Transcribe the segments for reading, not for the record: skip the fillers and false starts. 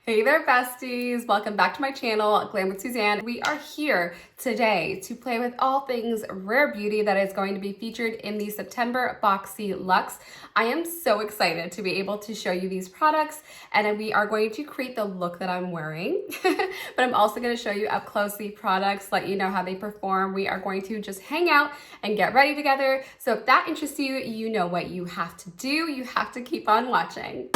Hey there, besties. Welcome back to my channel, Glam with Suzanne. We are here today to play with all things rare beauty that is going to be featured in the September BOXYLUXE. I am so excited to be able to show you these products, and we are going to create the look that I'm wearing. But I'm also going to show you up close the products, let you know how they perform. We are going to just hang out and get ready together. So if that interests you, you know what you have to do. You have to keep on watching.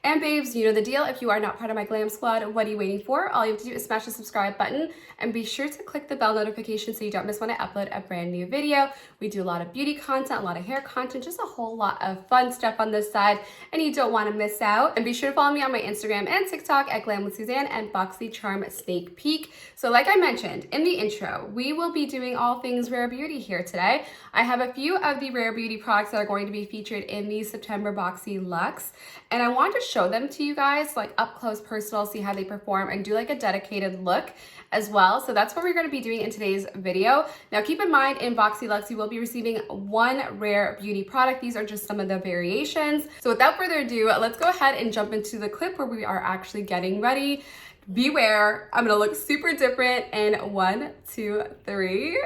And babes, you know the deal. If you are not part of my glam squad, what are you waiting for? All you have to do is smash the subscribe button and be sure to click the bell notification so you don't miss when I upload a brand new video. We do a lot of beauty content, a lot of hair content, just a whole lot of fun stuff on this side, and you don't want to miss out. And be sure to follow me on my Instagram and TikTok at Glam with Suzanne and Boxycharm Sneak Peek. So like I mentioned in the intro, we will be doing all things rare beauty here today. I have a few of the rare beauty products that are going to be featured in the September BOXYLUXE, and I want to show them to you guys like up close personal, see how they perform, and do like a dedicated look as well. So that's what we're going to be doing in today's video. Now keep in mind, in BOXYLUXE you will be receiving one rare beauty product. These are just some of the variations. So without further ado, let's go ahead and jump into the clip where we are actually getting ready. Beware, I'm gonna look super different in 1, 2, 3.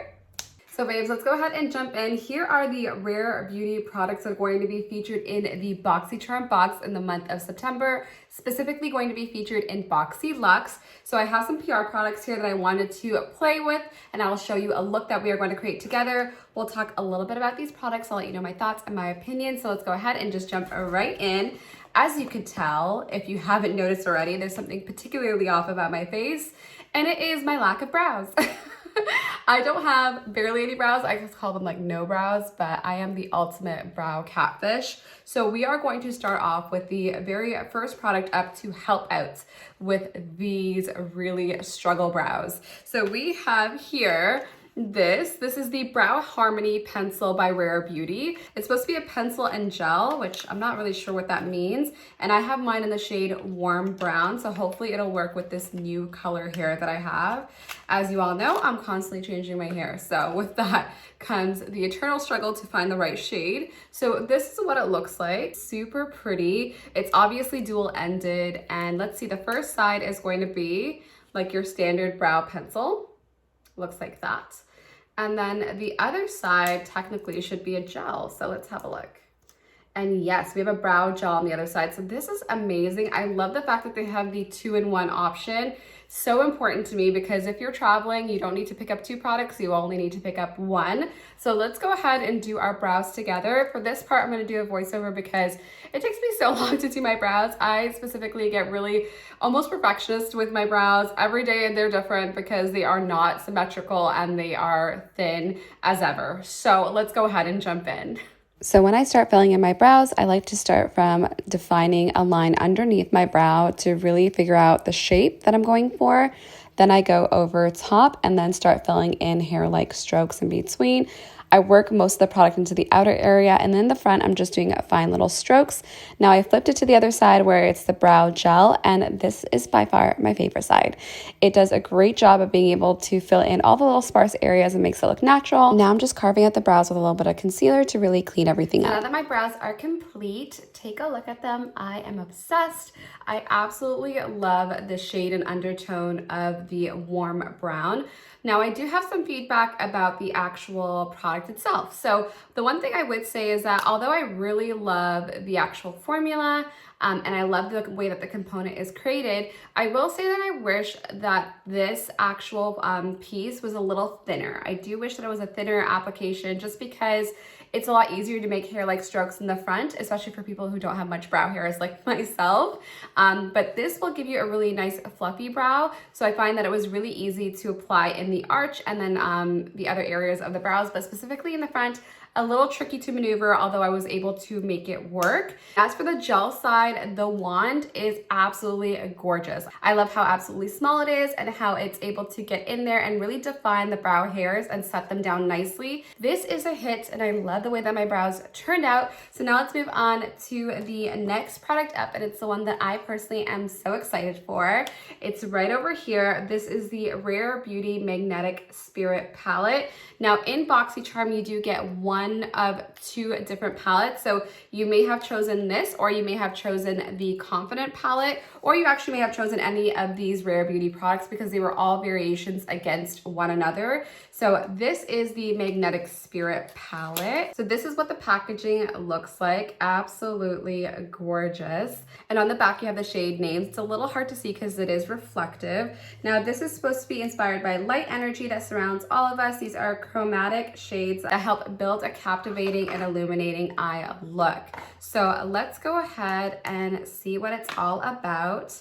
So babes, let's go ahead and jump in. Here are the rare beauty products that are going to be featured in the BOXYCHARM box in the month of September, specifically going to be featured in BOXYLUXE. So I have some PR products here that I wanted to play with, and I will show you a look that we are going to create together. We'll talk a little bit about these products. I'll let you know my thoughts and my opinion. So let's go ahead and just jump right in. As you could tell, if you haven't noticed already, there's something particularly off about my face, and it is my lack of brows. I don't have barely any brows. I just call them like no brows, but I am the ultimate brow catfish. So we are going to start off with the very first product up to help out with these really struggle brows. So we have here this is the Brow Harmony Pencil by Rare Beauty. It's supposed to be a pencil and gel, which I'm not really sure what that means. And I have mine in the shade Warm Brown, so hopefully it'll work with this new color here that I have. As you all know, I'm constantly changing my hair. So with that comes the eternal struggle to find the right shade. So this is what it looks like. Super pretty. It's obviously dual-ended. And let's see, the first side is going to be like your standard brow pencil. Looks like that. And then the other side technically should be a gel. So let's have a look. And yes, we have a brow gel on the other side. So this is amazing. I love the fact that they have the 2-in-1 option. So important to me because if you're traveling, you don't need to pick up 2 products. You only need to pick up 1. So let's go ahead and do our brows together. For this part, I'm going to do a voiceover because it takes me so long to do my brows. I specifically get really almost perfectionist with my brows. Every day they're different because they are not symmetrical and they are thin as ever. So let's go ahead and jump in. So when I start filling in my brows, I like to start from defining a line underneath my brow to really figure out the shape that I'm going for. Then I go over top and then start filling in hair-like strokes in between. I work most of the product into the outer area, and then the front, I'm just doing fine little strokes. Now I flipped it to the other side where it's the brow gel, and this is by far my favorite side. It does a great job of being able to fill in all the little sparse areas and makes it look natural. Now I'm just carving out the brows with a little bit of concealer to really clean everything up. Now that my brows are complete, take a look at them. I am obsessed. I absolutely love the shade and undertone of the warm brown. Now, I do have some feedback about the actual product itself. So the one thing I would say is that although I really love the actual formula and I love the way that the component is created, I will say that I wish that this actual piece was a little thinner. I do wish that it was a thinner application just because it's a lot easier to make hair-like strokes in the front, especially for people who don't have much brow hairs like myself. But this will give you a really nice fluffy brow. So I find that it was really easy to apply in the arch and then the other areas of the brows, but specifically in the front, a little tricky to maneuver, although I was able to make it work. As for the gel side, the wand is absolutely gorgeous. I love how absolutely small it is and how it's able to get in there and really define the brow hairs and set them down nicely. This is a hit, and I love the way that my brows turned out. So now let's move on to the next product up, and it's the one that I personally am so excited for. It's right over here. This is the Rare Beauty Magnetic Spirit palette. Now in BoxyCharm, you do get one of two different palettes. So you may have chosen this, or you may have chosen the Confident palette, or you actually may have chosen any of these Rare Beauty products because they were all variations against one another. So this is the Magnetic Spirit palette. So this is what the packaging looks like. Absolutely gorgeous. And on the back, you have the shade names. It's a little hard to see because it is reflective. Now this is supposed to be inspired by light energy that surrounds all of us. These are chromatic shades that help build a captivating and illuminating eye look. So let's go ahead and see what it's all about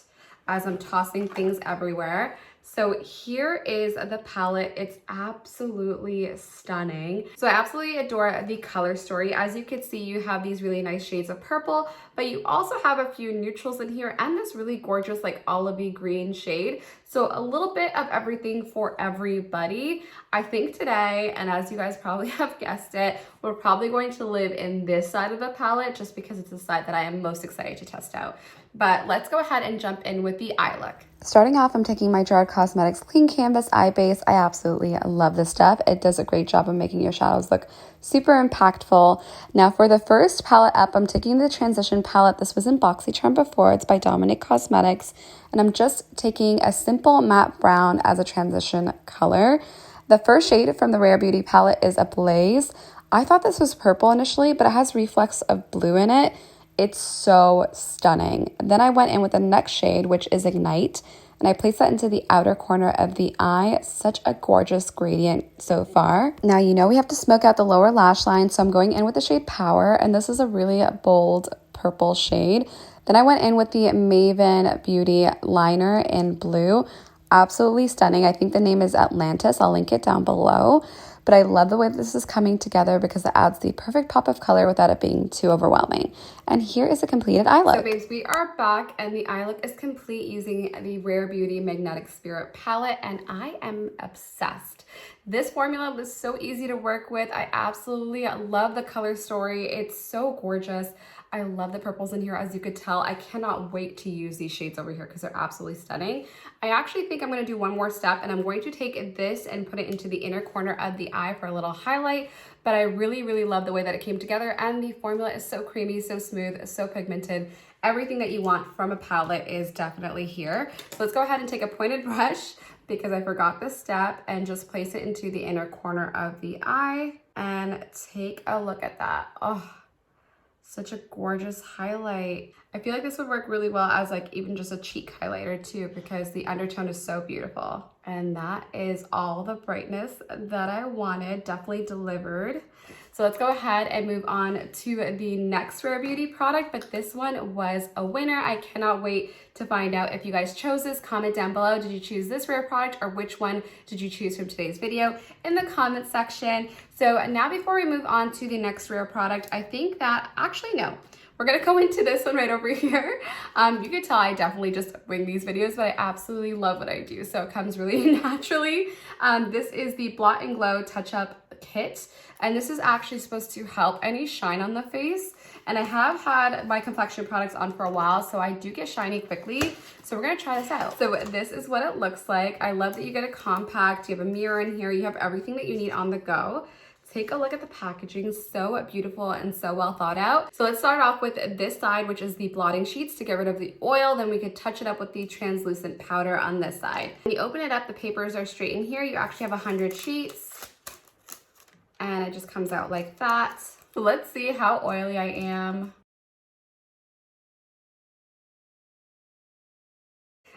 as I'm tossing things everywhere. So here is the palette. It's absolutely stunning. So I absolutely adore the color story. As you can see, you have these really nice shades of purple, but you also have a few neutrals in here and this really gorgeous like olivey green shade. So a little bit of everything for everybody. I think today, and as you guys probably have guessed it, we're probably going to live in this side of the palette just because it's the side that I am most excited to test out. But let's go ahead and jump in with the eye look. Starting off, I'm taking my Gerard Cosmetics Clean Canvas Eye Base. I absolutely love this stuff. It does a great job of making your shadows look super impactful. Now for the first palette up, I'm taking the Transition palette. This was in BoxyCharm before. It's by Dominic Cosmetics. And I'm just taking a simple matte brown as a transition color. The first shade from the Rare Beauty palette is Ablaze. I thought this was purple initially, but it has reflex of blue in it. It's so stunning. Then I went in with the next shade, which is Ignite, and I placed that into the outer corner of the eye. Such a gorgeous gradient so far. Now, you know we have to smoke out the lower lash line, so I'm going in with the shade Power, and this is a really bold purple shade. Then I went in with the Maven Beauty liner in blue. Absolutely stunning. I think the name is Atlantis. I'll link it down below. But I love the way this is coming together because it adds the perfect pop of color without it being too overwhelming. And here is a completed eye look. So babes, we are back and the eye look is complete using the Rare Beauty Magnetic Spirit palette, and I am obsessed. This formula was so easy to work with. I absolutely love the color story. It's so gorgeous. I love the purples in here, as you could tell. I cannot wait to use these shades over here because they're absolutely stunning. I actually think I'm going to do one more step, and I'm going to take this and put it into the inner corner of the eye for a little highlight. But I really, really love the way that it came together, and the formula is so creamy, so smooth, so pigmented. Everything that you want from a palette is definitely here. So let's go ahead and take a pointed brush because I forgot this step and just place it into the inner corner of the eye and take a look at that. Oh, such a gorgeous highlight. I feel like this would work really well as like even just a cheek highlighter too, because the undertone is so beautiful. And that is all the brightness that I wanted, definitely delivered. So let's go ahead and move on to the next Rare Beauty product, but this one was a winner. I cannot wait to find out if you guys chose this. Comment down below, did you choose this Rare product, or which one did you choose from today's video in the comment section. So now before we move on to the next Rare product, I think that, actually no, we're gonna go into this one right over here. You can tell I definitely just wing these videos, but I absolutely love what I do, so it comes really naturally. This is the Blot and Glow Touch Up Kit, and this is actually supposed to help any shine on the face. And I have had my complexion products on for a while, so I do get shiny quickly. So we're gonna try this out. So this is what it looks like. I love that you get a compact, you have a mirror in here, you have everything that you need on the go. Take a look at the packaging, so beautiful and so well thought out. So let's start off with this side, which is the blotting sheets to get rid of the oil. Then we could touch it up with the translucent powder on this side. When you open it up, the papers are straight in here. You actually have 100 sheets and it just comes out like that. So let's see how oily I am.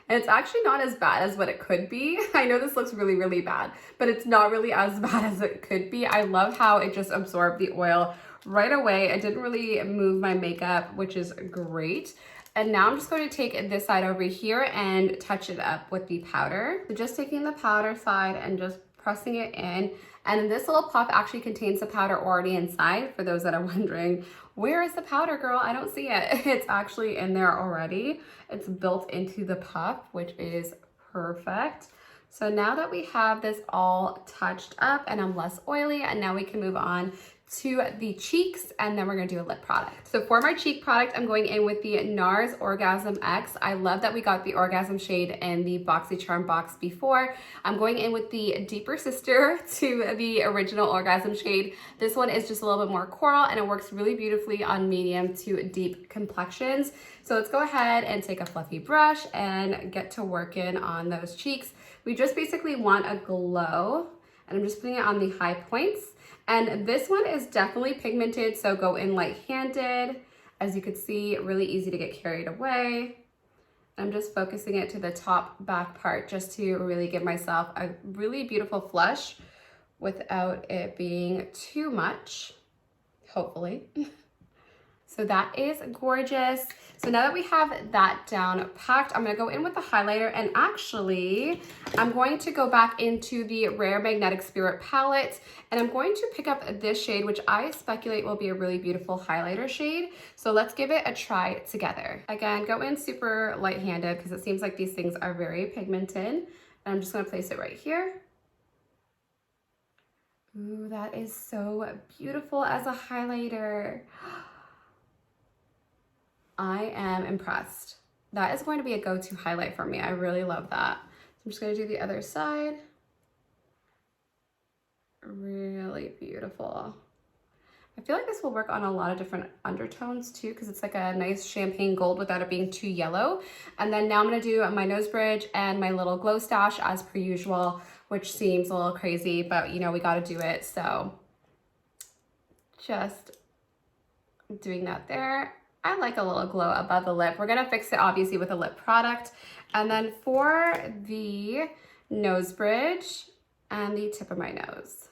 And it's actually not as bad as what it could be. I know this looks really, really bad, but it's not really as bad as it could be. I love how it just absorbed the oil right away. It didn't really move my makeup, which is great. And now I'm just going to take this side over here and touch it up with the powder. So just taking the powder side and just pressing it in. And this little puff actually contains the powder already inside. For those that are wondering, where is the powder, girl? I don't see it. It's actually in there already. It's built into the puff, which is perfect. So now that we have this all touched up and I'm less oily, and now we can move on to the cheeks, and then we're gonna do a lip product. So for my cheek product, I'm going in with the NARS Orgasm X. I love that we got the Orgasm shade in the BoxyCharm box before. I'm going in with the deeper sister to the original Orgasm shade. This one is just a little bit more coral, and it works really beautifully on medium to deep complexions. So let's go ahead and take a fluffy brush and get to working on those cheeks. We just basically want a glow, and I'm just putting it on the high points. And this one is definitely pigmented, so go in light-handed. As you can see, really easy to get carried away. I'm just focusing it to the top back part just to really give myself a really beautiful flush without it being too much, hopefully. So that is gorgeous. So now that we have that down packed, I'm gonna go in with the highlighter, and actually, I'm going to go back into the Rare Magnetic Spirit palette, and I'm going to pick up this shade, which I speculate will be a really beautiful highlighter shade. So let's give it a try together. Again, go in super light-handed because it seems like these things are very pigmented. And I'm just gonna place it right here. Ooh, that is so beautiful as a highlighter. I am impressed. That is going to be a go-to highlight for me. I really love that. So I'm just gonna do the other side. Really beautiful. I feel like this will work on a lot of different undertones too, because it's like a nice champagne gold without it being too yellow. And then now I'm gonna do my nose bridge and my little glow stash as per usual, which seems a little crazy, but you know, we gotta do it. So just doing that there. I like a little glow above the lip. We're gonna fix it obviously with a lip product. And then for the nose bridge and the tip of my nose.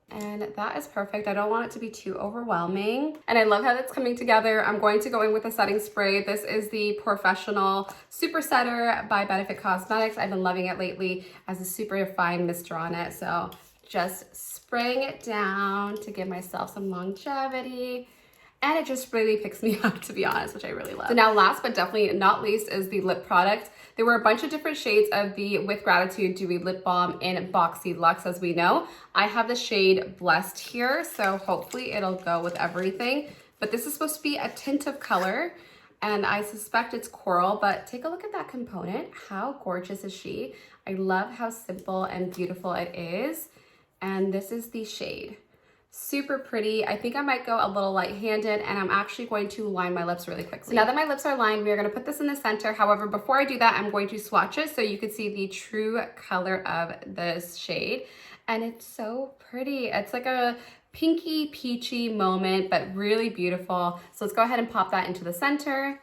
And that is perfect. I don't want it to be too overwhelming. And I love how that's coming together. I'm going to go in with a setting spray. This is the Professional Super Setter by Benefit Cosmetics. I've been loving it lately. It has a super fine mister on it. So just spraying it down to give myself some longevity. And it just really picks me up, to be honest, which I really love. So now last but definitely not least is the lip product. There were a bunch of different shades of the With Gratitude Dewy Lip Balm in BoxyLuxe, as we know. I have the shade Blessed here, so hopefully it'll go with everything. But this is supposed to be a tint of color, and I suspect it's coral, but take a look at that component. How gorgeous is she? I love how simple and beautiful it is. And this is the shade. Super pretty. I think I might go a little light-handed, and I'm actually going to line my lips really quickly. So now that my lips are lined, we are going to put this in the center. However, before I do that, I'm going to swatch it so you can see the true color of this shade. And it's so pretty. It's like a pinky peachy moment, but really beautiful. So let's go ahead and pop that into the center.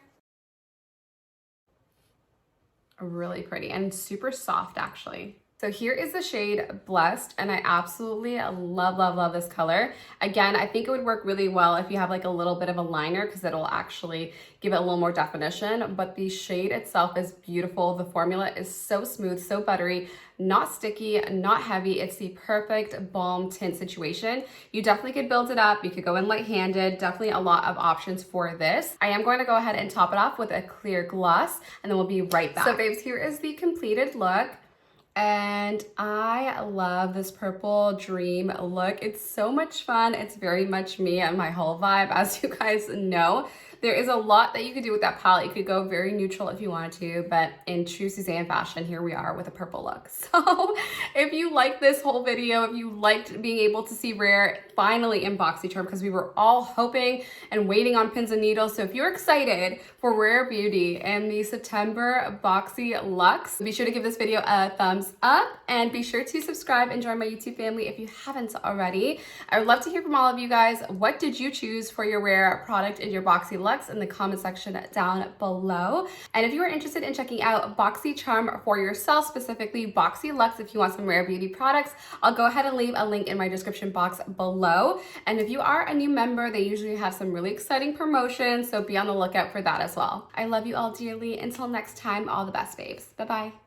Really pretty and super soft, actually. So here is the shade Blessed, and I absolutely love, love, love this color. Again, I think it would work really well if you have like a little bit of a liner, because it'll actually give it a little more definition, but the shade itself is beautiful. The formula is so smooth, so buttery, not sticky, not heavy. It's the perfect balm tint situation. You definitely could build it up. You could go in light-handed. Definitely a lot of options for this. I am going to go ahead and top it off with a clear gloss, and then we'll be right back. So babes, here is the completed look. And I love this purple dream look. It's so much fun. It's very much me and my whole vibe, as you guys know. There is a lot that you could do with that palette. You could go very neutral if you wanted to, but in true Suzanne fashion, here we are with a purple look. So if you liked this whole video, if you liked being able to see Rare finally in BoxyCharm, because we were all hoping and waiting on pins and needles. So if you're excited for Rare Beauty and the September BoxyLuxe, be sure to give this video a thumbs up, and be sure to subscribe and join my YouTube family if you haven't already. I would love to hear from all of you guys. What did you choose for your Rare product in your BoxyLuxe in the comment section down below? And if you are interested in checking out BoxyCharm for yourself, specifically BoxyLuxe, if you want some Rare Beauty products, I'll go ahead and leave a link in my description box below. And if you are a new member, they usually have some really exciting promotions, so be on the lookout for that as well. I love you all dearly. Until next time, all the best, babes. Bye-bye.